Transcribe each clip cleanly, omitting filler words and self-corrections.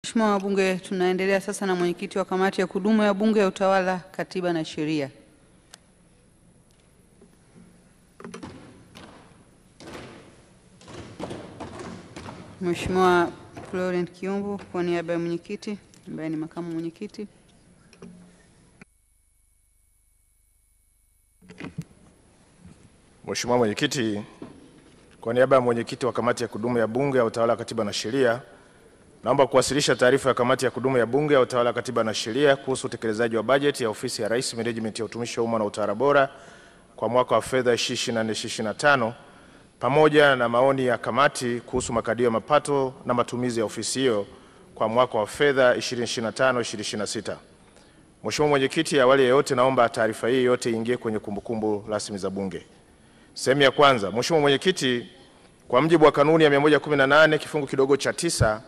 Mheshimiwa wabunge, tunaendelea sasa na mwenyekiti wa kamati ya kudumu ya Bunge ya Utawala, Katiba na Sheria. Mheshimiwa Florent Kiumbu kwa niaba ya mwenyekiti ambaye ni makamu mwenyekiti. Mheshimiwa mwenyekiti, kwa niaba ya mwenyekiti wa kamati ya kudumu ya Bunge ya Utawala, Katiba na Sheria, naomba kuwasilisha taarifa ya kamati ya kudumu ya Bunge ya Utawala, Katiba na Sheria kuhusu utekelezaji wa bajeti ya Ofisi ya Rais, Management ya Utumishi wa Umma na Utawala Bora kwa mwaka wa fedha 2024/2025 pamoja na maoni ya kamati kuhusu makadirio ya mapato na matumizi ya ofisi hiyo kwa mwaka wa fedha 2025/2026. Mheshimiwa mwenyekiti, awali ya yote naomba taarifa hii yote iingie kwenye kumbukumbu rasmi za Bunge. Sehemu ya kwanza. Mheshimiwa mwenyekiti, kwa mujibu wa kanuni ya 118 kifungu kidogo cha 9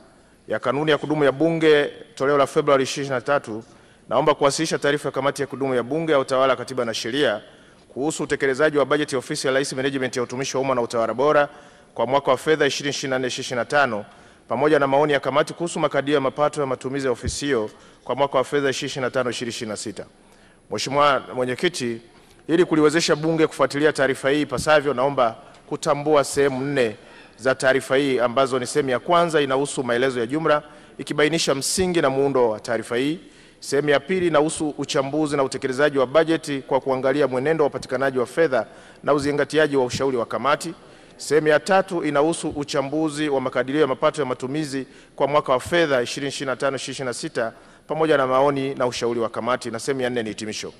ya kanuni ya kudumu ya Bunge toleo la Februari 23, naomba kuwasilisha taarifa ya kamati ya kudumu ya Bunge ya Utawala, Katiba na Sheria kuhusu utekelezaji wa bajeti ya Ofisi ya Rais, Management ya Utumishi wa Umma na Utawala Bora kwa mwaka wa fedha 2024/2025 pamoja na maoni ya kamati kuhusu makadirio ya mapato ya matumizi ya ofisi hiyo kwa mwaka wa fedha 2025/2026. Mheshimiwa mwenyekiti, ili kuliwezesha Bunge kufuatilia taarifa hii ipasavyo, naomba kutambua sehemu 4 za taarifa hii ambazo ni sehemu ya kwanza inahusu maelezo ya jumla ikibainisha msingi na muundo wa taarifa hii. Sehemu ya pili inahusu uchambuzi na utekelezaji wa bajeti kwa kuangalia mwenendo wa upatikanaji wa fedha na uzingatiaji wa ushauri wa kamati. Sehemu ya tatu inahusu uchambuzi wa makadirio ya mapato ya matumizi kwa mwaka wa fedha 2025/2026 pamoja na maoni na ushauri wa kamati, na sehemu ya 4 ni hitimisho.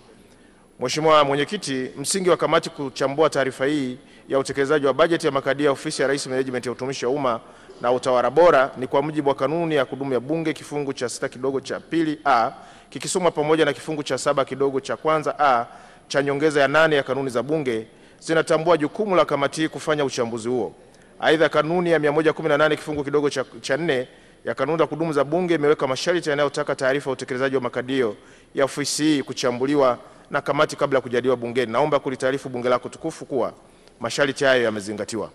Mheshimiwa mwenyekiti, msingi wa kamati kuchambua taarifa hii ya utekelezaji wa bajeti ya makadirio ya Ofisi ya Rais, Management ya Utumishi wa Umma na Utawala Bora ni kwa mujibu wa kanuni ya kudumu ya Bunge kifungu cha 6 kidogo cha 2A kikisomwa pamoja na kifungu cha 7 kidogo cha kwanza A cha nyongeza ya 8 ya kanuni za Bunge zinatambua jukumu la kamati hii kufanya uchambuzi huo. Aidha, kanuni ya 118 kifungu kidogo cha 4 ya kanuni za kudumu za Bunge imeweka masharti yanayotaka taarifa ya utekelezaji wa makadirio ya ofisi hii kuchambuliwa na kamati kabla ya kujadiliwa bungeni. Naomba kulitaarifu bunge lako tukufu kuwa masharti hayo yamezingatiwa.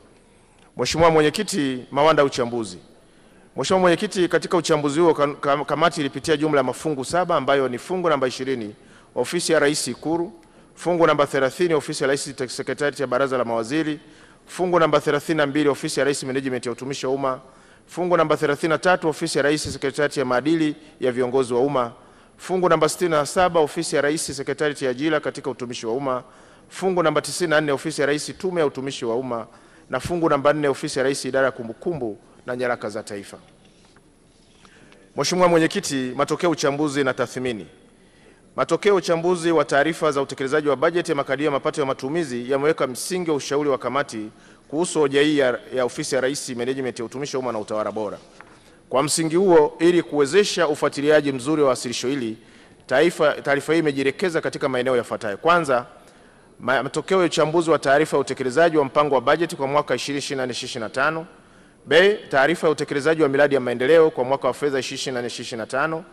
Mheshimiwa mwenyekiti, mawanda ya uchambuzi. Mheshimiwa mwenyekiti, katika uchambuzi huo kamati ilipitia jumla ya mafungu 7 ambayo ni fungu namba 20 Ofisi ya Rais Ikulu, fungu namba 30 Ofisi ya Rais Sekretarieti ya Baraza la Mawaziri, fungu namba 32 Ofisi ya Rais, Management ya Utumishi wa Umma, fungu namba 33 Ofisi ya Rais Sekretarieti ya Maadili ya Viongozi wa Umma, fungu namba 67 Ofisi ya Rais Sekretarieti ya Ajira katika Utumishi wa Umma, fungu namba 94 Ofisi ya Rais Tume ya Utumishi wa Umma, na fungu namba 4 Ofisi ya Rais Idara ya Kumbukumbu na Nyaraka za Taifa. Mheshimiwa mwenyekiti, matokeo uchambuzi na tathmini. Matokeo uchambuzi wa taarifa za utekelezaji wa bajeti ya makadirio ya mapato ya matumizi yameweka msingi wa ushauri wa kamati kuhusu hoja hii ya Ofisi ya Rais, Management ya Utumishi wa Umma na Utawala Bora. Kwa msingi huo, ili kuwezesha ufuatiliaji mzuri wa wasilisho hili, taarifa hii imejielekeza katika maeneo yafuatayo. Kwanza, matokeo ya uchambuzi wa taarifa ya utekelezaji wa mpango wa bajeti kwa mwaka 2024/2025. B, taarifa ya utekelezaji wa miradi ya maendeleo kwa mwaka wa fedha 2024/2025.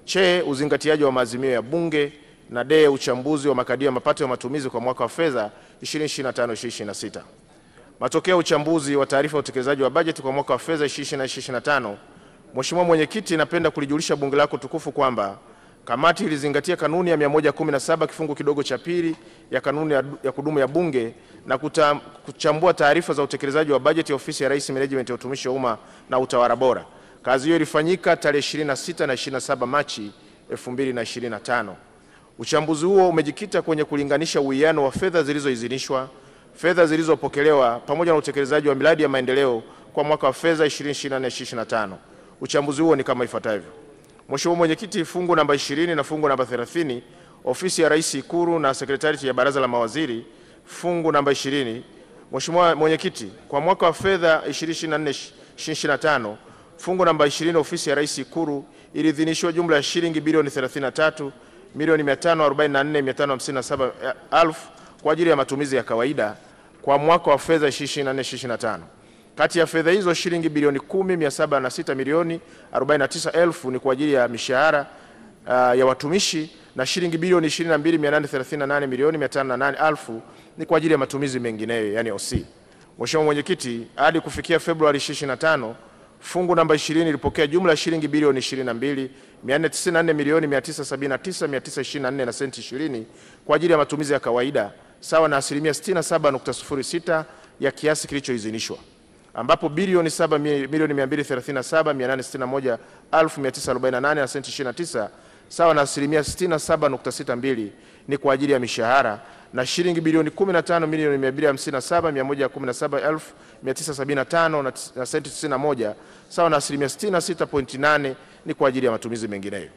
C, uzingatiaji wa maazimio ya Bunge, na D, uchambuzi wa makadirio ya mapato ya matumizi kwa mwaka wa fedha 2025/2026. Matokeo ya uchambuzi wa taarifa ya utekelezaji wa bajeti kwa mwaka wa fedha 2024/2025. Mheshimiwa mwenyekiti, napenda kulijulisha bunge lako tukufu kwamba kamati ilizingatia kanuni ya 117 kifungu kidogo cha 2 ya kanuni ya kudumu ya Bunge na kuchambua taarifa za utekelezaji wa bajeti ya Ofisi ya Rais, Management ya Utumishi wa Umma na Utawala Bora. Kazi hiyo ilifanyika tarehe 26 na 27 Machi 2025. Uchambuzi huo umejikita kwenye kulinganisha uwiano wa fedha zilizoidhinishwa, fedha zilizopokelewa pamoja na utekelezaji wa miradi ya maendeleo kwa mwaka wa fedha 2024/2025. Uchambuzi huo ni kama ifuatavyo. Mheshimiwa mwenyekiti, fungu namba 20 na fungu namba 30 Ofisi ya Rais Ikulu na Sekretarieti ya Baraza la Mawaziri, fungu namba 20. Mheshimiwa mwenyekiti, kwa mwaka wa fedha 2024/2025 fungu namba 20 Ofisi ya Rais Ikulu iliidhinishwa jumla ya shilingi bilioni 33,544,557 kwa ajili ya matumizi ya kawaida kwa mwaka wa fedha 2024/2025. Kati ya fedha hizo shilingi bilioni 10,706,049,000 ni kwa ajili ya mishahara ya watumishi na shilingi bilioni 22,838,508,000 ni kwa ajili ya matumizi mengineyo, yani OC. Mheshimiwa mwenyekiti, hadi kufikia Februari 25, Fungu namba 20 ilipokea jumla ya shilingi bilioni 22,494,979,924 na senti 20 kwa ajili ya matumizi ya kawaida sawa na asilimia 67.06 ya kiasi kilichoidhinishwa, ambapo bilioni 7,237,861,948 na senti 29 sawa na asilimia 67.62 ni kwa ajili ya mishahara na shilingi bilioni 15,257,117,975 na senti 91 sawa na asilimia 66.8 ni kwa ajili ya matumizi mengineyo.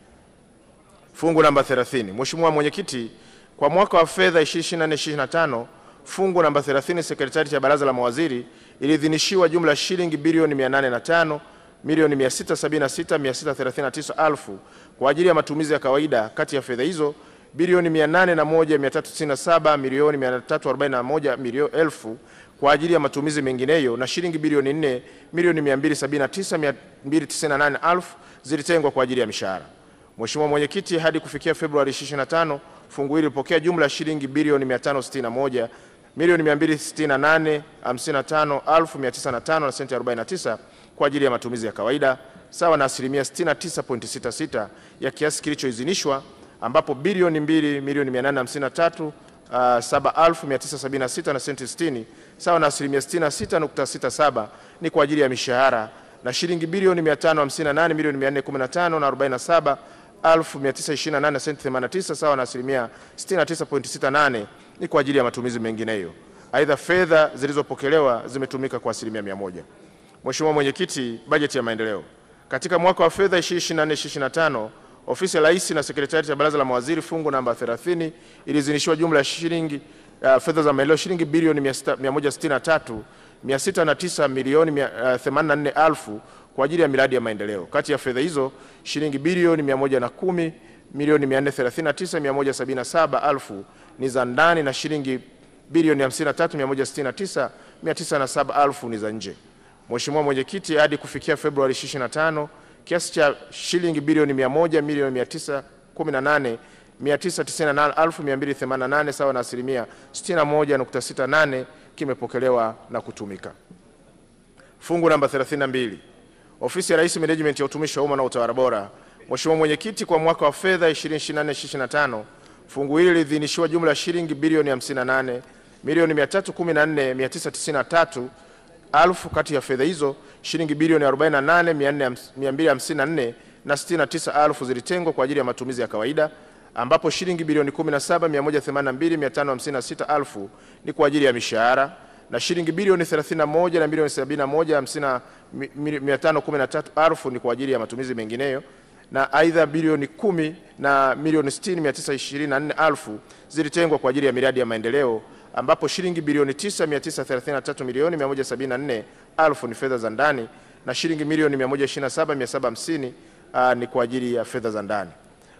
Fungu namba 30. Mheshimiwa Mwenyekiti, kwa mwaka wa fedha 2024/2025 fungu namba 30 Sekretarieti ya Baraza la Mawaziri iliidhinishiwa jumla ya shilingi bilioni 805,676,639,000 kwa ajili ya matumizi ya kawaida. Kati ya fedha hizo bilioni 801,397,341,000 kwa ajili ya matumizi mengineyo na shilingi bilioni 4,279,298,000 zilitengwa kwa ajili ya mishahara. Mheshimiwa Mwenyekiti, hadi kufikia Februari 2025 fungu hili lilipokea jumla ya shilingi bilioni 561,268,055,905 na senti 49 kwa ajili ya matumizi ya kawaida sawa na asilimia 69.66 ya kiasi kilichoidhinishwa, ambapo bilioni 2,853,7,976 na senti 60 sawa na asilimia 66.67 ni kwa ajili ya mishahara na shilingi bilioni 558,445,47,928 na senti 89 sawa na asilimia 69.68 ni kwa ajili ya matumizi mengineyo. Aidha, fedha zilizopokelewa zimetumika kwa asilimia 100. Mheshimiwa Mwenyekiti, bajeti ya maendeleo. Katika mwaka wa fedha 2024/2025 Ofisi ya Rais na Sekretarieti ya Baraza la Mawaziri fungu namba 30 iliidhinishiwa jumla ya shilingi fedha za maendeleo shilingi bilioni 163,609,084,000 kwa ajili ya miradi ya maendeleo. Kati ya fedha hizo shilingi bilioni 110,439,177,000 ni za ndani na shilingi bilioni 53,169,907,000 ni za nje. Mheshimiwa Mwenyekiti, hadi kufikia Februari 2025 kiasi cha shilingi bilioni 100,918,998,288 sawa na asilimia 61.68 kimepokelewa na kutumika. Fungu namba 32 Ofisi ya Rais, Management ya Utumishi wa Umma na Utawala Bora. Mheshimiwa Mwenyekiti, kwa mwaka wa fedha 2024/2025 fungu hili liliidhinishiwa jumla ya shilingi bilioni 58,314,993,000. Kati ya fedha hizo shilingi bilioni 48,254 na 69,000 zilitengwa kwa ajili ya matumizi ya kawaida, ambapo shilingi bilioni 17,182,556,000 ni kwa ajili ya mishahara na shilingi bilioni 31 na milioni 71,513,000 ni kwa ajili ya matumizi mengineyo, na aidha bilioni 10 na milioni 60,924,000 zilitengwa kwa ajili ya miradi ya maendeleo, ambapo shilingi bilioni 9,933,174,000 ni fedha za ndani na shilingi milioni 127,750 ni kwa ajili ya fedha za ndani.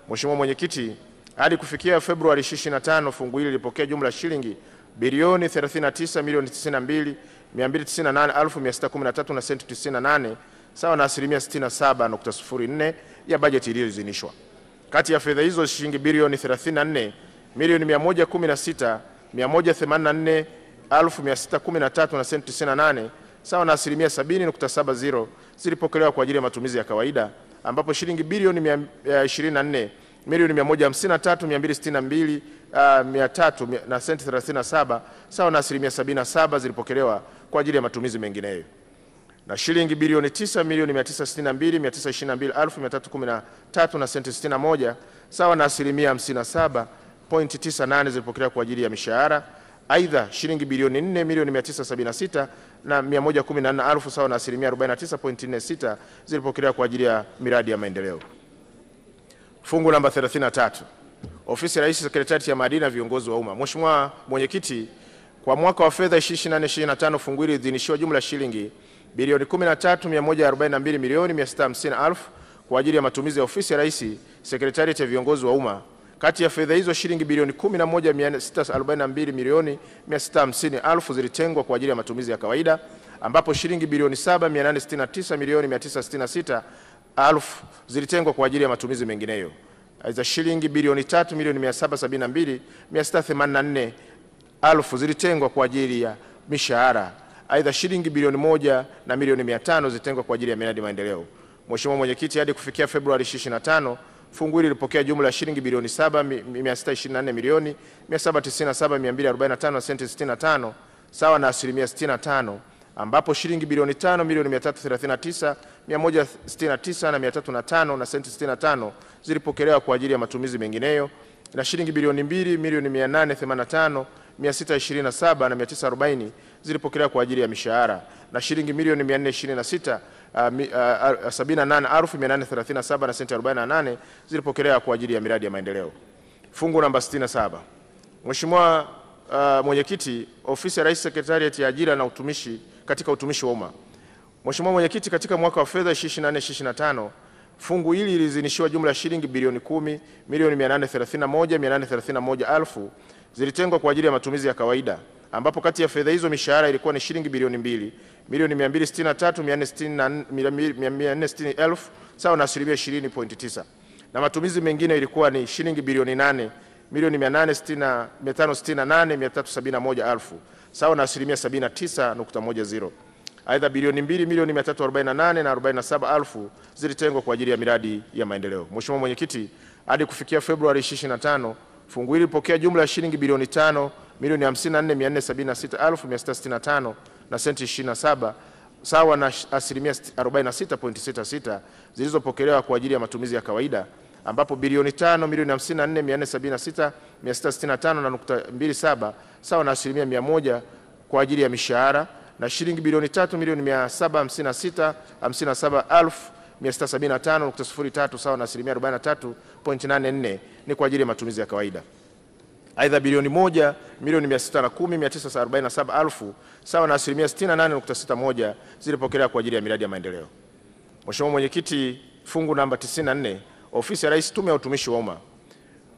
Mheshimiwa Mwenyekiti, hadi kufikia Februari 2025 fungu hili lilipokea jumla shilingi bilioni 39,092,298,613 na senti 98 sawa na asilimia 67.04 ya bajeti iliyoidhinishwa. Kati ya fedha hizo shilingi bilioni 34,116,184,613 na senti 98 sawa na asilimia 70.70 zilipokelewa kwa ajili ya matumizi ya kawaida, ambapo shilingi bilioni 24,153,262,300 na senti 37 sawa na asilimia 77 zilipokelewa kwa ajili ya matumizi mengineyo, na shilingi bilioni 9,962,922,313 na senti 61 sawa na asilimia 57.98 zilipokelewa kwa ajili ya mishahara. Aidha, shilingi bilioni 4,976 na 114,000 sawa na asilimia 49.46 zilipokelewa kwa ajili ya miradi ya maendeleo. Fungu namba 33 Ofisi ya Rais, Sekretarieti ya Madini na Viongozi wa Umma. Mheshimiwa Mwenyekiti, kwa mwaka wa fedha 2024/2025 fungu hili liliidhinishiwa jumla shilingi bilioni 13,142,650,000 kwa ajili ya matumizi ya Ofisi ya Rais, Sekretarieti ya Viongozi wa Umma. Kati ya fedha hizo shilingi bilioni 11,642,650,000 zilitengwa kwa ajili ya matumizi ya kawaida, ambapo shilingi bilioni 7,869,966,000 zilitengwa kwa ajili ya matumizi mengineyo. Aidha, shilingi bilioni 3,772,684,000 zilitengwa kwa ajili ya mishahara, Aidha, shilingi bilioni 1 na milioni 500 zilitengwa kwa ajili ya miradi ya maendeleo. Mheshimiwa Mwenyekiti, hadi kufikia Februari 2025, fungu hili lilipokea jumla ya shilingi bilioni 7,624 milioni 797,245 na senti 65 sawa na asilimia 65, ambapo shilingi bilioni 5 milioni 339,169 na 305 na senti 65 zilipokelewa kwa ajili ya matumizi mengineyo, na shilingi bilioni 2 milioni 885 627 na 940 zilipokelewa kwa ajili ya mishahara, na shilingi milioni 426 78,837 na senti 48 zilipokelewa kwa ajili ya miradi ya maendeleo. Fungu namba 67. Mheshimiwa Mwenyekiti, Ofisi ya Rais, Sekretarieti ya Ajira na Utumishi katika Utumishi wa Umma. Mheshimiwa Mwenyekiti, katika mwaka wa fedha 2024/2025 fungu hili liliidhinishiwa jumla ya shilingi bilioni 10 milioni 831,831,000 zilitengwa kwa ajili ya matumizi ya kawaida, ambapo kati ya fedha hizo mishahara ilikuwa ni shilingi bilioni 2 milioni 263,460,000 sawa na asilimia 20.9, na matumizi mengine ilikuwa ni shilingi bilioni 8 milioni 568,371,000 sawa na asilimia 79.10. Aidha, bilioni 2 milioni 348 na 47,000 zilitengwa kwa ajili ya miradi ya maendeleo. Mheshimiwa Mwenyekiti, hadi kufikia Februari 2025 fungu hili lilipokea jumla ya shilingi bilioni 5 milioni 54,476,665 na senti 27 sawa na asilimia 46.66 zilizopokelewa kwa ajili ya matumizi ya kawaida, ambapo bilioni 5 milioni 54,476,665 na nukta 27 sawa na asilimia 100 kwa ajili ya mishahara, na shilingi bilioni 3 milioni 756,57,675.03 sawa na asilimia 43.84 ni kwa ajili ya matumizi ya kawaida. Aidha, bilioni 1 milioni 610,947,000 sawa na asilimia 68.61 zilipokelewa kwa ajili ya miradi ya maendeleo. Mheshimiwa Mwenyekiti, fungu namba 94, Ofisi ya Rais, Tume ya Utumishi wa Umma.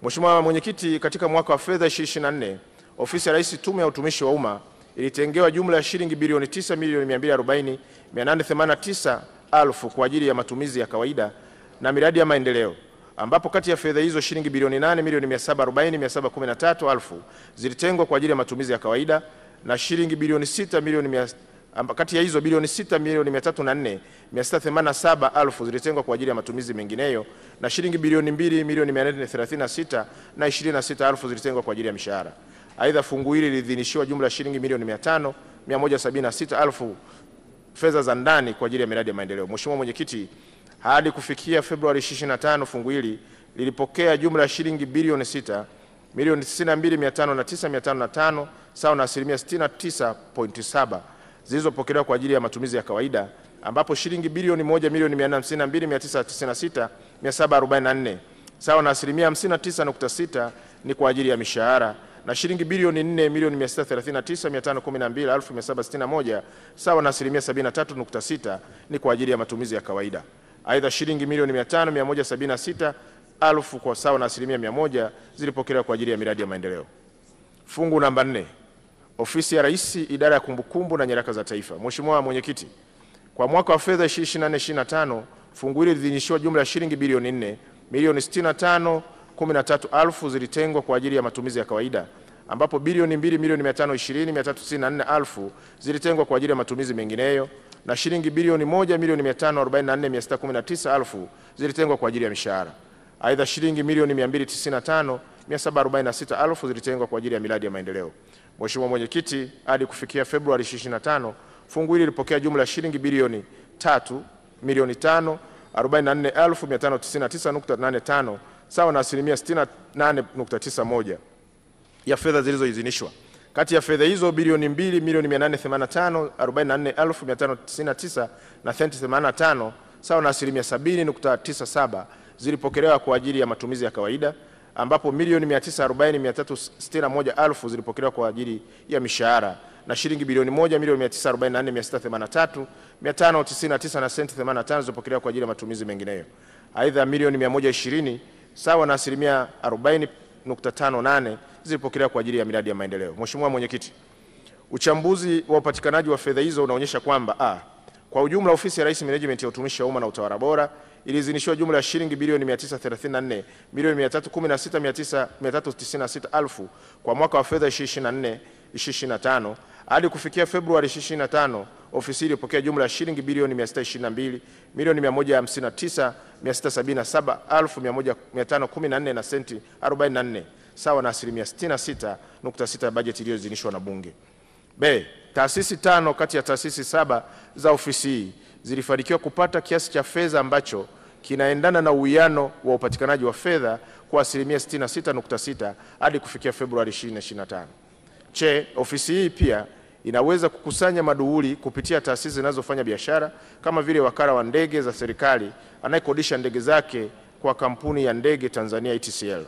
Mheshimiwa Mwenyekiti, katika mwaka wa fedha 2024 Ofisi ya Rais, Tume ya Utumishi wa Umma ilitengewa jumla ya shilingi bilioni 9 milioni 240,889,000 kwa ajili ya matumizi ya kawaida na miradi ya maendeleo, ambapo kati ya fedha hizo shilingi bilioni 8 milioni 740,713,000 zilitengwa kwa ajili ya matumizi ya kawaida, na shilingi bilioni 6 milioni kati ya hizo bilioni 6 milioni 304,687,000 zilitengwa kwa ajili ya matumizi mengineyo, na shilingi bilioni 2 milioni 436 na 26,000 zilitengwa kwa ajili ya mishahara. Aidha, fungu hili liliidhinishiwa jumla ya shilingi milioni 500,176,000 fedha za ndani kwa ajili ya miradi ya maendeleo. Mheshimiwa Mwenyekiti, hadi kufikia Februari 2025 fungu hili lilipokea jumla ya shilingi bilioni 6 milioni 92,509,505 sawa na asilimia 69.7 zilizopokelewa kwa ajili ya matumizi ya kawaida, ambapo shilingi bilioni 1 milioni 452,996,744 sawa na asilimia 59.6 ni kwa ajili ya mishahara, na shilingi bilioni 4 milioni 639,512,761 sawa na asilimia 73.6 ni kwa ajili ya matumizi ya kawaida. Aidha, shilingi milioni 500,176,000 kwa sawa na asilimia 100 zilipokelewa kwa ajili ya miradi ya maendeleo. Fungu namba 4, Ofisi ya Rais, Idara ya Kumbukumbu na Nyaraka za Taifa. Mheshimiwa Mwenyekiti, kwa mwaka wa fedha 2024/2025 fungu hili liliidhinishiwa jumla ya shilingi bilioni 4 milioni 65,13,000 zilitengwa kwa ajili ya matumizi ya kawaida, ambapo bilioni 2 milioni 520,394,000 zilitengwa kwa ajili ya matumizi mengineyo, na shilingi bilioni 1 milioni 544,619,000 zilitengwa kwa ajili ya mishahara. Aidha, shilingi milioni 295,746,000 zilitengwa kwa ajili ya miradi ya maendeleo. Mheshimiwa Mwenyekiti, hadi kufikia Februari 2025 fungu hili lilipokea jumla ya shilingi bilioni 3 milioni 544,599.85 sawa na asilimia 68.91 ya fedha zilizoidhinishwa. Kati ya fedha hizo bilioni 2 milioni 885,44,599 na senti 85 sawa na asilimia 70.97 zilipokelewa kwa ajili ya matumizi ya kawaida, ambapo milioni 940,361,000 zilipokelewa kwa ajili ya mishahara, na shilingi bilioni 1 milioni 944,683,599 na senti 85 zilipokelewa kwa ajili ya matumizi mengineyo. Aidha, milioni 120 sawa na asilimia 40.58 zilipokelewa kwa ajili ya miradi ya maendeleo. Mheshimiwa Mwenyekiti, uchambuzi wa upatikanaji wa fedha hizo unaonyesha kwamba kwa ujumla Ofisi ya Rais, Management ya Utumishi wa Umma na Utawala Bora iliidhinishiwa jumla ya shilingi bilioni 934 milioni 316,396,000 kwa mwaka wa fedha 2024 2025 hadi kufikia Februari 2025, ofisi hii ilipokea jumla ya shilingi bilioni 622 milioni 159,677,514 na senti 44 sawa na asilimia 66.6 ya bajeti iliyoidhinishwa na Bunge. B. Taasisi 5 kati ya taasisi 7 za ofisi hii zilifanikiwa kupata kiasi cha fedha ambacho kinaendana na uwiano wa upatikanaji wa fedha kwa asilimia 66.6 hadi kufikia Februari 2025. C. Ofisi hii pia inaweza kukusanya maduhuli kupitia taasisi zinazofanya biashara kama vile wakala wa ndege za serikali anayekodisha ndege zake kwa kampuni ya ndege Tanzania ATCL.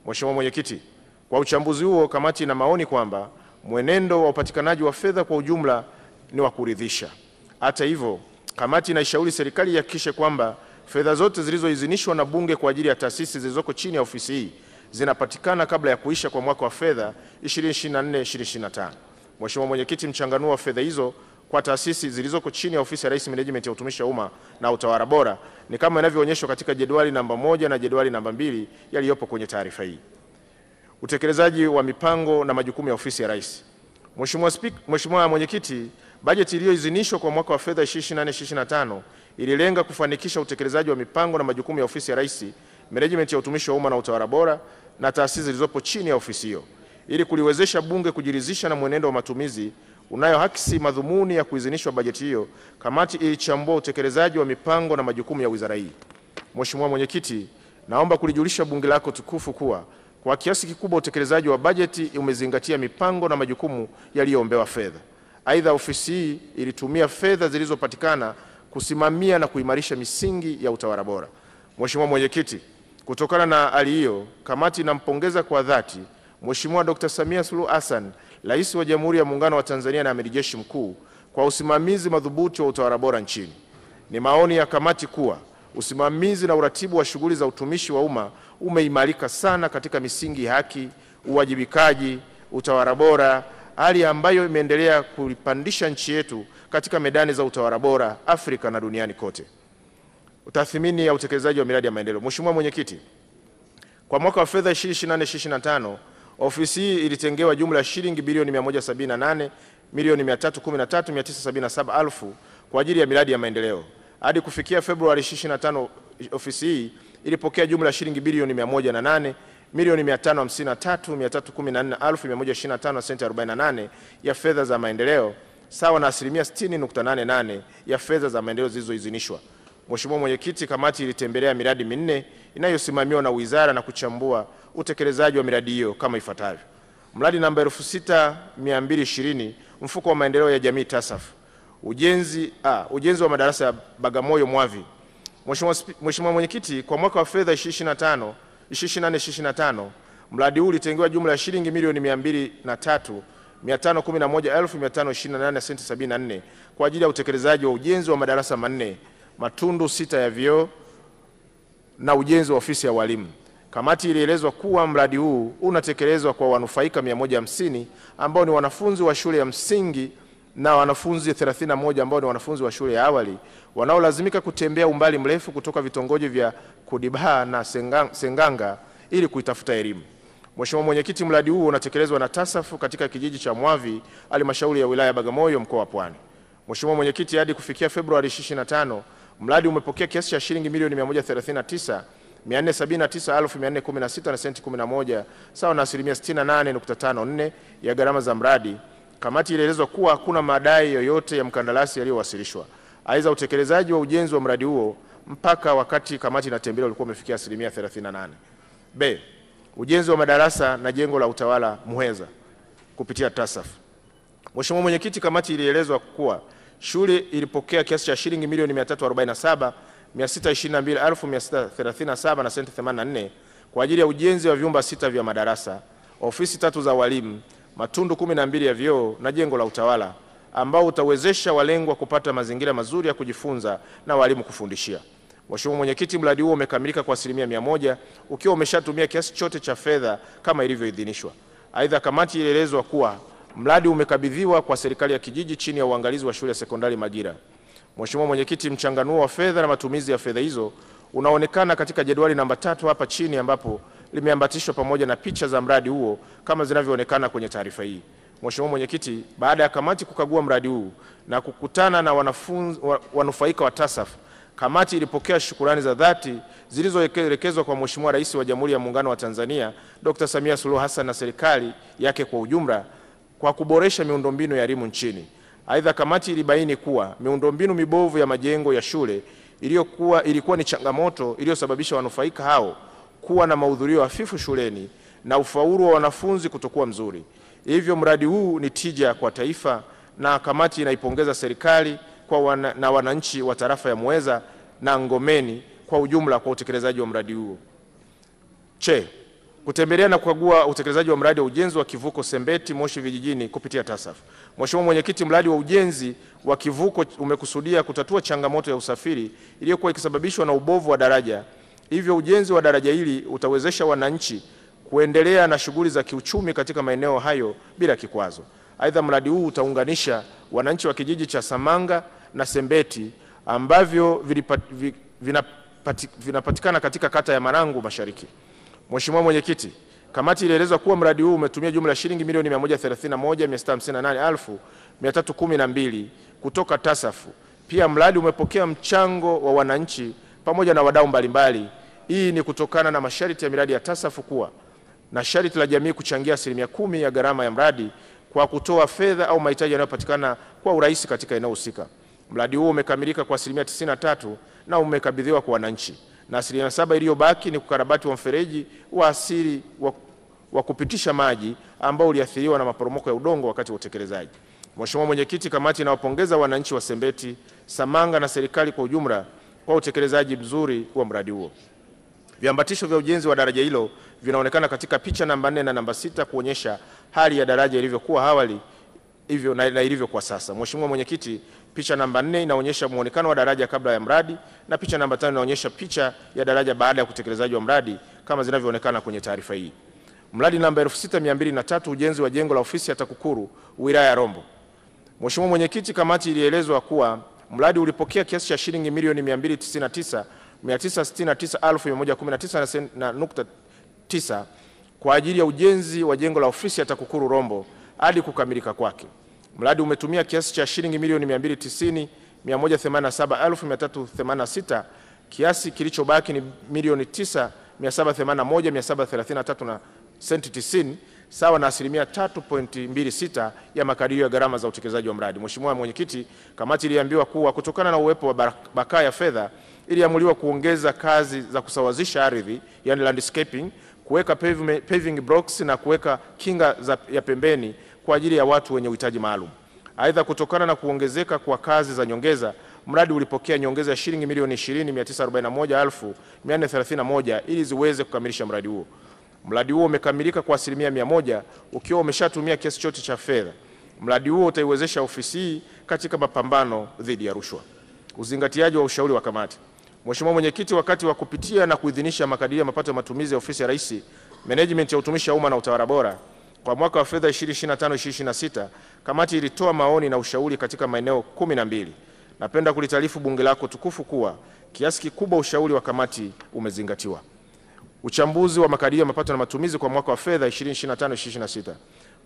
Mheshimiwa Mwenyekiti, kwa uchambuzi huo kamati ina maoni kwamba mwenendo wa upatikanaji wa fedha kwa ujumla ni wa kuridhisha. Hata hivyo, kamati inaishauri serikali ihakikishe kwamba fedha zote zilizoidhinishwa na Bunge kwa ajili ya taasisi zilizoko chini ya ofisi hii zinapatikana kabla ya kuisha kwa mwaka wa fedha 2024-2025. Mheshimiwa Mwenyekiti, mchanganuo wa fedha hizo kwa taasisi zilizoko chini ya ofisi ya Rais Management ya Utumishi wa Umma na Utawala Bora ni kama inavyoonyeshwa katika jedwali namba 1 na jedwali namba 2 yaliyopo kwenye taarifa hii. Utekelezaji wa mipango na majukumu ya ofisi ya Rais. Mheshimiwa Mwenyekiti, bajeti iliyoidhinishwa kwa mwaka wa fedha 2024-2025 ililenga kufanikisha utekelezaji wa mipango na majukumu ya ofisi ya Rais, Management ya Utumishi wa Umma na Utawala Bora na taasisi zilizopo chini ya ofisi hiyo. Ili kuliwezesha Bunge kujiridhisha na mwenendo wa matumizi unayohakisi madhumuni ya kuidhinishwa bajeti hiyo, kamati ilichambua utekelezaji wa mipango na majukumu ya wizara hii. Mheshimiwa Mwenyekiti, naomba kulijulisha Bunge lako tukufu kuwa kwa kiasi kikubwa utekelezaji wa bajeti umezingatia mipango na majukumu yaliyoombewa fedha. Aidha, ofisi hii ilitumia fedha zilizopatikana kusimamia na kuimarisha misingi ya utawala bora. Mheshimiwa Mwenyekiti, kutokana na hali hiyo, kamati inampongeza kwa dhati Mheshimiwa Dr. Samia Suluhu Hassan, Rais wa Jamhuri ya Muungano wa Tanzania na Amiri Jeshi Mkuu kwa usimamizi madhubuti wa utawala bora nchini. Ni maoni ya kamati kuwa usimamizi na uratibu wa shughuli za utumishi wa umma umeimarika sana katika misingi ya haki, uwajibikaji, utawala bora, hali ambayo imeendelea kuipandisha nchi yetu katika medani za utawala bora Afrika na duniani kote. Utathmini ya utekelezaji wa miradi ya maendeleo. Mheshimiwa Mwenyekiti, kwa mwaka wa fedha 2024-2025 ofisi hii ilitengewa jumla ya shilingi bilioni 178 milioni 313,977,000 kwa ajili ya miradi ya maendeleo. Hadi kufikia Februari 2025 ofisi hii ilipokea jumla ya shilingi bilioni 108 milioni 553,314,125 na senti 48 ya fedha za maendeleo sawa na asilimia 60.88 ya fedha za maendeleo zilizoidhinishwa. Mheshimiwa Mwenyekiti, kamati ilitembelea miradi minne inayosimamiwa na wizara na kuchambua utekelezaji wa miradi hiyo kama ifuatavyo. Mradi namba 6220 mfuko wa maendeleo ya jamii TASAF. Ujenzi wa madarasa ya Bagamoyo Mwavi. Mheshimiwa Mwenyekiti, kwa mwaka wa fedha 2024-2025 mradi huu ulitengewa jumla ya shilingi milioni 203,511,528 senti 74 kwa ajili ya utekelezaji wa ujenzi wa madarasa manne, matundu 6 ya vyoo na ujenzi wa ofisi ya walimu. Kamati ilielezwa kuwa mradi huu unatekelezwa kwa wanufaika 150 ambao ni wanafunzi wa shule ya msingi na wanafunzi 31 ambao ni wanafunzi wa shule ya awali wanaolazimika kutembea umbali mrefu kutoka vitongoji vya Kudibaha na Senganga ili kuitafuta elimu. Mheshimiwa Mwenyekiti, mradi huu unatekelezwa na TASAF katika kijiji cha Mwavi, halmashauri ya wilaya ya Bagamoyo, mkoa wa Pwani. Mheshimiwa Mwenyekiti, hadi kufikia Februari 2025 mradi umepokea kiasi cha shilingi milioni 139,479,416 na senti 11 sawa na asilimia 68.54 ya gharama za mradi. Kamati ilielezwa kuwa hakuna madai yoyote ya mkandarasi yaliyowasilishwa. Aidha, utekelezaji wa ujenzi wa mradi huo mpaka wakati kamati inatembelea ulikuwa umefikia asilimia 38. B. Ujenzi wa madarasa na jengo la utawala Muheza kupitia TASAF. Mheshimiwa Mwenyekiti, kamati ilielezwa kuwa shule ilipokea kiasi cha shilingi milioni 347,622,637 na senti 84 kwa ajili ya ujenzi wa vyumba 6 vya madarasa, ofisi 3 za walimu, matundu 12 ya vyoo na jengo la utawala ambao utawezesha walengwa kupata mazingira mazuri ya kujifunza na walimu kufundishia. Mheshimiwa Mwenyekiti, mradi huo umekamilika kwa asilimia 100 ukiwa umeshatumia kiasi chote cha fedha kama ilivyoidhinishwa. Aidha, kamati ilielezwa kuwa mradi umekabidhiwa kwa serikali ya kijiji chini ya uangalizi wa shule ya sekondari Magira. Mheshimiwa Mwenyekiti, mchanganuo wa fedha na matumizi ya fedha hizo unaonekana katika jedwali namba 3 hapa chini ambapo limeambatishwa pamoja na picha za mradi huo kama zinavyoonekana kwenye taarifa hii. Mheshimiwa Mwenyekiti, baada ya kamati kukagua mradi huu na kukutana na wanufaika wa TASAF, kamati ilipokea shukurani za dhati zilizoelekezwa kwa Mheshimiwa Rais wa Jamhuri ya Muungano wa Tanzania Dr. Samia Suluhu Hassan na serikali yake kwa ujumla kwa kuboresha miundombinu ya elimu nchini. Aidha, kamati ilibaini kuwa miundombinu mibovu ya majengo ya shule ilikuwa ni changamoto iliyosababisha wanufaika hao kuwa na mahudhurio hafifu shuleni na ufaulu wa wanafunzi kutokuwa mzuri. Hivyo mradi huu ni tija kwa taifa, na kamati inaipongeza serikali na wananchi wa tarafa ya Muheza na Ngomeni kwa ujumla kwa utekelezaji wa mradi huo. Kutembelea na kukagua utekelezaji wa mradi wa ujenzi wa kivuko Sembeti Moshi vijijini kupitia TASAF. Mheshimiwa Mwenyekiti, mradi wa ujenzi wa kivuko umekusudia kutatua changamoto ya usafiri iliyokuwa ikisababishwa na ubovu wa daraja. Hivyo ujenzi wa daraja hili utawezesha wananchi kuendelea na shughuli za kiuchumi katika maeneo hayo bila kikwazo. Aidha, mradi huu utaunganisha wananchi wa kijiji cha Samanga na Sembeti ambavyo vinapatikana katika kata ya Marangu Mashariki. Mheshimiwa Mwenyekiti, kamati ilieleza kuwa mradi huu umetumia jumla ya shilingi milioni 131,658,312 kutoka TASAF. Pia mradi umepokea mchango wa wananchi pamoja na wadau mbalimbali. Hii ni kutokana na masharti ya miradi ya TASAF kuwa na sharti la jamii kuchangia 10% ya gharama ya mradi kwa kutoa fedha au mahitaji yanayopatikana kwa urahisi katika eneo husika. Mradi huu umekamilika kwa 93% na umekabidhiwa kwa wananchi, na 7% iliyobaki ni kukarabati wa mfereji wa asili wa kupitisha maji ambao uliathiriwa na maporomoko ya udongo wakati wa utekelezaji. Mheshimiwa Mwenyekiti, kamati inawapongeza wananchi wa Sembeti, Samanga na serikali kwa ujumla kwa utekelezaji mzuri wa mradi huo. Viambatisho vya ujenzi wa daraja hilo vinaonekana katika picha namba 4 na namba 6 kuonyesha hali ya daraja ilivyokuwa awali hivyo na ilivyo kwa sasa. Mheshimiwa Mwenyekiti, picha namba 4 inaonyesha muonekano wa daraja kabla ya mradi na picha namba 5 inaonyesha picha ya daraja baada ya utekelezaji wa mradi kama zinavyoonekana kwenye taarifa hii. Mradi namba 6203, ujenzi wa jengo la ofisi ya TAKUKURU wilaya ya Rombo. Mheshimiwa Mwenyekiti, kamati ilielezwa kuwa mradi ulipokea kiasi cha shilingi milioni 299,969,119.9 kwa ajili ya ujenzi wa jengo la ofisi ya TAKUKURU Rombo hadi kukamilika kwake. Mradi umetumia kiasi cha shilingi milioni 290,187,386. Kiasi kilichobaki ni milioni 9,781,733 na senti 90, sawa na 3.26% ya makadirio ya gharama za utekelezaji wa mradi. Mheshimiwa Mwenyekiti, kamati iliambiwa kuwa kutokana na uwepo wa bakaa ya fedha iliamuliwa kuongeza kazi za kusawazisha ardhi, yani landscaping, kuweka paving blocks na kuweka kinga ya pembeni kwa ajili ya watu wenye uhitaji maalum. Aidha, kutokana na kuongezeka kwa kazi za nyongeza, mradi ulipokea nyongeza ya shilingi milioni 20,941,431 ili ziweze kukamilisha mradi huo. Mradi huo umekamilika kwa 100% ukiwa umeshatumia kiasi chote cha fedha. Mradi huo utaiwezesha ofisi hii katika mapambano dhidi ya rushwa. Uzingatiaji wa ushauri wa kamati. Mheshimiwa Mwenyekiti, wakati wa kupitia na kuidhinisha makadirio ya mapato ya matumizi ya ofisi ya Rais, Management ya utumishi wa umma na utawala bora kwa mwaka wa fedha 2025/2026, kamati ilitoa maoni na ushauri katika maeneo 12. Napenda kulitaarifu bunge lako tukufu kuwa kiasi kikubwa ushauri wa kamati umezingatiwa. Uchambuzi wa makadirio ya mapato na matumizi kwa mwaka wa fedha 2025/2026.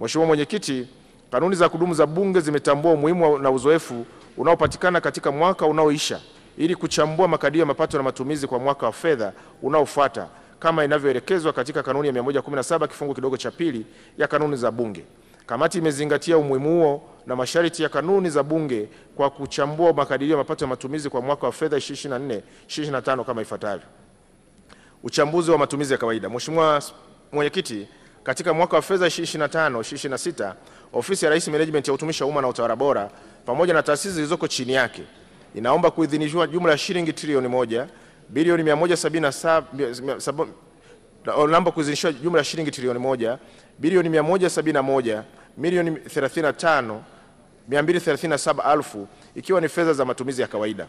Mheshimiwa Mwenyekiti, kanuni za kudumu za bunge zimetambua umuhimu na uzoefu unaopatikana katika mwaka unaoisha ili kuchambua makadirio ya mapato na matumizi kwa mwaka wa fedha unaofuata kama inavyoelekezwa katika kanuni ya 117 kifungu kidogo cha pili ya kanuni za bunge. Kamati imezingatia umuhimu huo na masharti ya kanuni za bunge kwa kuchambua makadirio ya mapato ya matumizi kwa mwaka wa fedha 2024/2025 kama ifuatavyo. Uchambuzi wa matumizi ya kawaida. Mheshimiwa Mwenyekiti, katika mwaka wa fedha 2025/2026, ofisi ya Rais, Management ya utumishi wa umma na utawala bora pamoja na taasisi zilizoko chini yake inaomba kuidhinishwa jumla ya shilingi trilioni 1 bilioni 177 naomba kuidhinishwa jumla ya shilingi trilioni 1 bilioni 171 milioni 35,237,000 ikiwa ni fedha za matumizi ya kawaida.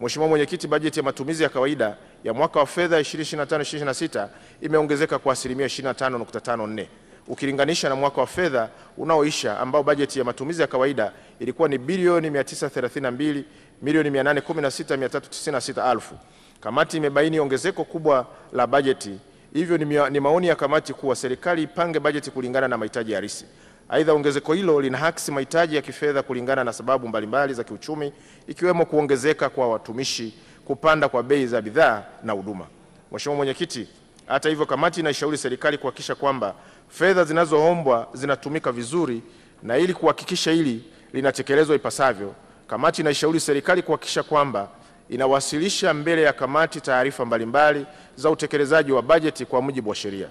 Mheshimiwa Mwenyekiti, bajeti ya matumizi ya kawaida ya mwaka wa fedha 2025/2026 imeongezeka kwa 25.54% ukilinganisha na mwaka wa fedha unaoisha ambao bajeti ya matumizi ya kawaida ilikuwa ni bilioni 932 milioni 816,396,000. Kamati imebaini ongezeko kubwa la bajeti, hivyo ni maoni ya kamati kuwa serikali ipange bajeti kulingana na mahitaji halisi. Aidha, ongezeko hilo linahakisi mahitaji ya kifedha kulingana na sababu mbalimbali za kiuchumi, ikiwemo kuongezeka kwa watumishi, kupanda kwa bei za bidhaa na huduma. Mheshimiwa Mwenyekiti, hata hivyo, kamati inaishauri serikali kuhakikisha kwamba fedha zinazoombwa zinatumika vizuri, na ili kuhakikisha hili linatekelezwa ipasavyo, kamati inaishauri serikali kuhakikisha kwamba inawasilisha mbele ya kamati taarifa mbalimbali za utekelezaji wa bajeti kwa mujibu wa sheria.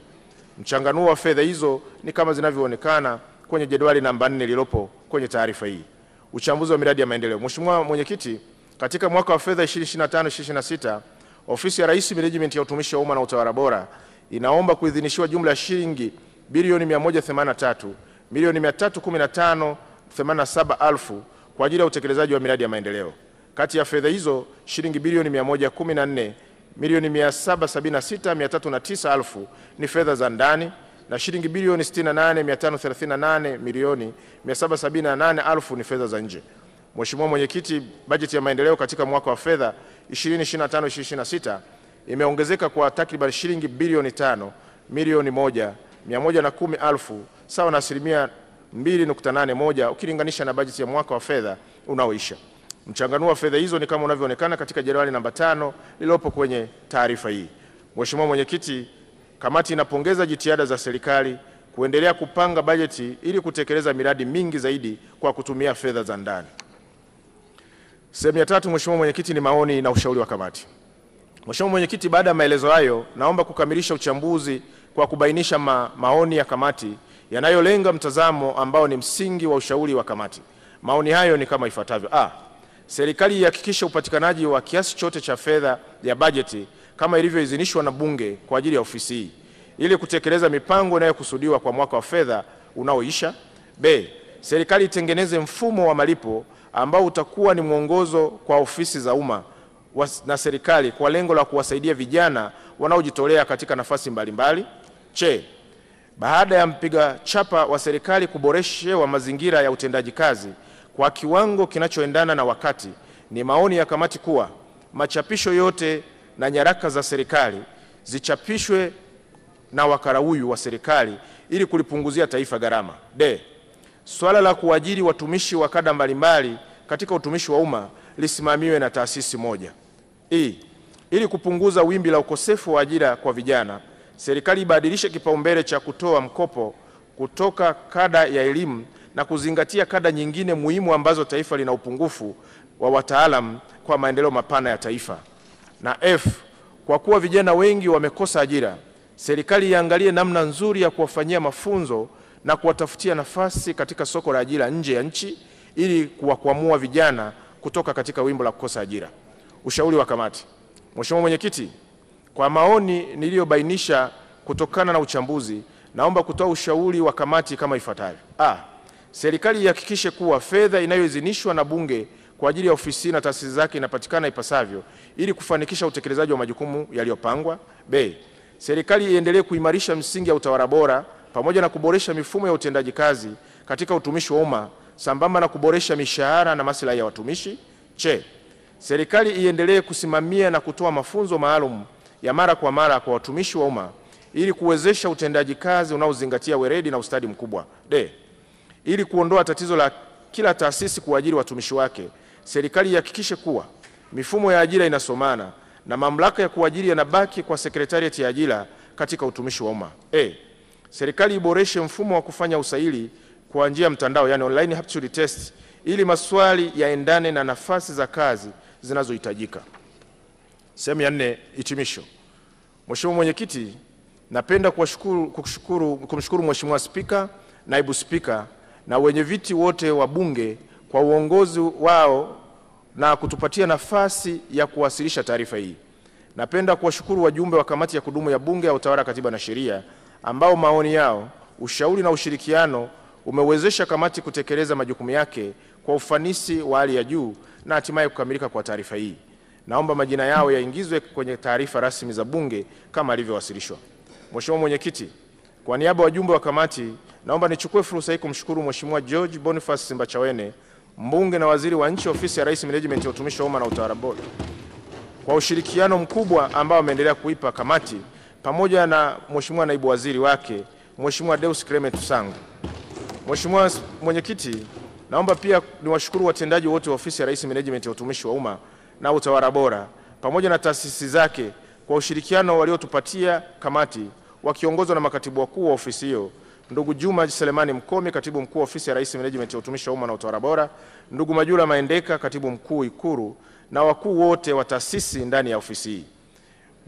Mchanganuo wa fedha hizo ni kama zinavyoonekana kwenye jedwali namba 4 lililopo kwenye taarifa hii. Uchambuzi wa miradi ya maendeleo. Mheshimiwa Mwenyekiti, katika mwaka wa fedha 2025/26, Ofisi ya Rais Management ya Utumishi wa Umma na Utawala Bora inaomba kuidhinishiwa jumla ya shilingi bilioni 183,315,87,000 kwa ajili ya utekelezaji wa miradi ya maendeleo. Kati ya fedha hizo, shilingi bilioni 114,776,309,000 ni fedha za ndani na shilingi bilioni 68,538,778,000 ni fedha za nje. Mheshimiwa Mwenyekiti, bajeti ya maendeleo katika mwaka wa fedha 2025/26 imeongezeka kwa takriban shilingi bilioni 5,100,110,000 sawa na asilimia 2.81 ukilinganisha na bajeti ya mwaka wa fedha unaoisha. Mchanganuo wa fedha hizo ni kama unavyoonekana katika jedwali namba 5 lililopo kwenye taarifa hii. Mheshimiwa Mwenyekiti, kamati inapongeza jitihada za serikali kuendelea kupanga bajeti ili kutekeleza miradi mingi zaidi kwa kutumia fedha za ndani. Sehemu ya 3, Mheshimiwa Mwenyekiti, ni maoni na ushauri wa kamati. Mheshimiwa Mwenyekiti, baada ya maelezo hayo, naomba kukamilisha uchambuzi kwa kubainisha maoni ya kamati yanayolenga mtazamo ambao ni msingi wa ushauri wa kamati. Maoni hayo ni kama ifuatavyo. Serikali ihakikishe upatikanaji wa kiasi chote cha fedha ya bajeti kama ilivyoidhinishwa na Bunge kwa ajili ya ofisi hii ili kutekeleza mipango inayokusudiwa kwa mwaka wa fedha unaoisha. B. Serikali itengeneze mfumo wa malipo ambao utakuwa ni mwongozo kwa ofisi za umma na serikali kwa lengo la kuwasaidia vijana wanaojitolea katika nafasi mbalimbali. C. Baada ya mpiga chapa wa serikali kuboreshewa mazingira ya utendaji kazi kwa kiwango kinachoendana na wakati, ni maoni ya kamati kuwa machapisho yote na nyaraka za serikali zichapishwe na wakala huyu wa serikali ili kulipunguzia taifa gharama. D. Swala la kuajiri watumishi wa kada mbalimbali katika utumishi wa umma lisimamiwe na taasisi moja. E. Ili kupunguza wimbi la ukosefu wa ajira kwa vijana, serikali ibadilishe kipaumbele cha kutoa mkopo kutoka kada ya elimu na kuzingatia kada nyingine muhimu ambazo taifa lina upungufu wa wataalamu kwa maendeleo mapana ya taifa. Na F. Kwa kuwa vijana wengi wamekosa ajira, serikali iangalie namna nzuri ya kuwafanyia mafunzo na kuwatafutia nafasi katika soko la ajira nje ya nchi ili kuwakwamua vijana kutoka katika wimbo la kukosa ajira. Ushauri wa kamati. Mheshimiwa Mwenyekiti, kwa maoni niliyobainisha kutokana na uchambuzi, naomba kutoa ushauri wa kamati kama ifuatavyo. Serikali ihakikishe kuwa fedha inayoidhinishwa na Bunge kwa ajili ya ofisi na taasisi zake inapatikana ipasavyo ili kufanikisha utekelezaji wa majukumu yaliyopangwa. B. Serikali iendelee kuimarisha msingi ya utawala bora pamoja na kuboresha mifumo ya utendaji kazi katika utumishi wa umma sambamba na kuboresha mishahara na maslahi ya watumishi. C. Serikali iendelee kusimamia na kutoa mafunzo maalum ya mara kwa mara kwa watumishi wa umma ili kuwezesha utendaji kazi unaozingatia weledi na ustadi mkubwa. D. Ili kuondoa tatizo la kila taasisi kuajiri watumishi wake, serikali ihakikishe kuwa mifumo ya ajira inasomana na mamlaka ya kuajiri yanabaki kwa Sekretarieti ya Ajira katika utumishi wa umma. Serikali iboreshe mfumo wa kufanya usaili kwa njia ya mtandao, yani online aptitude test, ili maswali yaendane na nafasi za kazi zinazohitajika. Sehemu ya 4, hitimisho. Mheshimiwa Mwenyekiti, napenda kumshukuru Mheshimiwa Spika, Naibu Spika na wenye viti wote wa Bunge kwa uongozi wao na kutupatia nafasi ya kuwasilisha taarifa hii. Napenda kuwashukuru wajumbe wa kamati ya kudumu ya Bunge ya Utawala, Katiba na Sheria ambao maoni yao, ushauri na ushirikiano umewezesha kamati kutekeleza majukumu yake kwa ufanisi wa hali ya juu na hatimaye kukamilika kwa taarifa hii. Naomba majina yao yaingizwe kwenye taarifa rasmi za Bunge kama alivyowasilishwa. Mheshimiwa Mwenyekiti, kwa niaba ya wajumbe wa kamati, naomba nichukue fursa hii kumshukuru Mheshimiwa George Boniface Simbachawene, mbunge na waziri wa nchi ofisi ya Rais Management ya Utumishi wa Umma na Utawala Bora, kwa ushirikiano mkubwa ambao ameendelea kuipa kamati, pamoja na Mheshimiwa naibu waziri wake Mheshimiwa Deus Clement Sangu. Mheshimiwa Mwenyekiti, naomba pia niwashukuru watendaji wote wa Ofisi ya Rais Menejimenti ya Utumishi wa Umma na Utawala Bora pamoja na taasisi zake kwa ushirikiano waliotupatia kamati wakiongozwa na makatibu wakuu wa ofisi hiyo, ndugu Juma Selemani Mkomi, katibu mkuu wa Ofisi ya Rais Menejimenti ya Utumishi wa Umma na Utawala Bora, ndugu Majula Maendeka, katibu mkuu Ikuru, na wakuu wote wa taasisi ndani ya ofisi hii.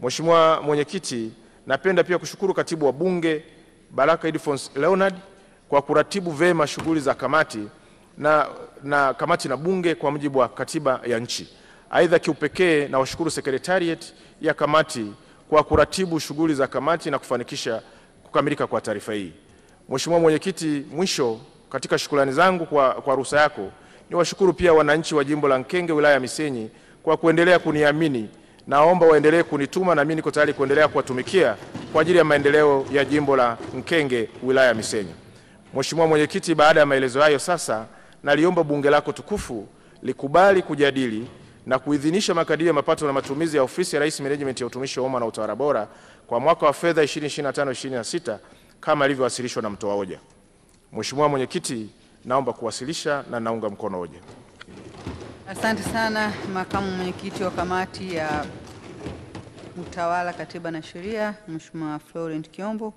Mheshimiwa Mwenyekiti, napenda pia kushukuru katibu wa Bunge Baraka Edfons Leonard kwa kuratibu vema shughuli za kamati na kamati na Bunge kwa mujibu wa katiba ya nchi. Aidha, kiupekee na washukuru Secretariat ya kamati kwa kuratibu shughuli za kamati na kufanikisha kukamilika kwa taarifa hii. Mheshimiwa Mwenyekiti, mwisho katika shukrani zangu kwa ruhusa yako, niwashukuru pia wananchi wa jimbo la Nkenge wilaya ya Misenyi kwa kuendelea kuniamini. Naomba waendelee kunituma na mimi niko tayari kuendelea kuwatumikia kwa ajili ya maendeleo ya jimbo la Nkenge wilaya ya Misenyi. Mheshimiwa Mwenyekiti, baada ya maelezo hayo sasa naliomba bunge lako tukufu likubali kujadili na kuidhinisha makadirio ya mapato na matumizi ya Ofisi ya Rais Menejimenti ya Utumishi wa Umma na Utawala Bora kwa mwaka wa fedha 2025/26 kama ilivyowasilishwa na mtoa hoja. Mheshimiwa Mwenyekiti, naomba kuwasilisha na naunga mkono hoja. Asante sana Makamu Mwenyekiti wa Kamati ya Utawala, Katiba na Sheria, Mheshimiwa Florent Kiombo.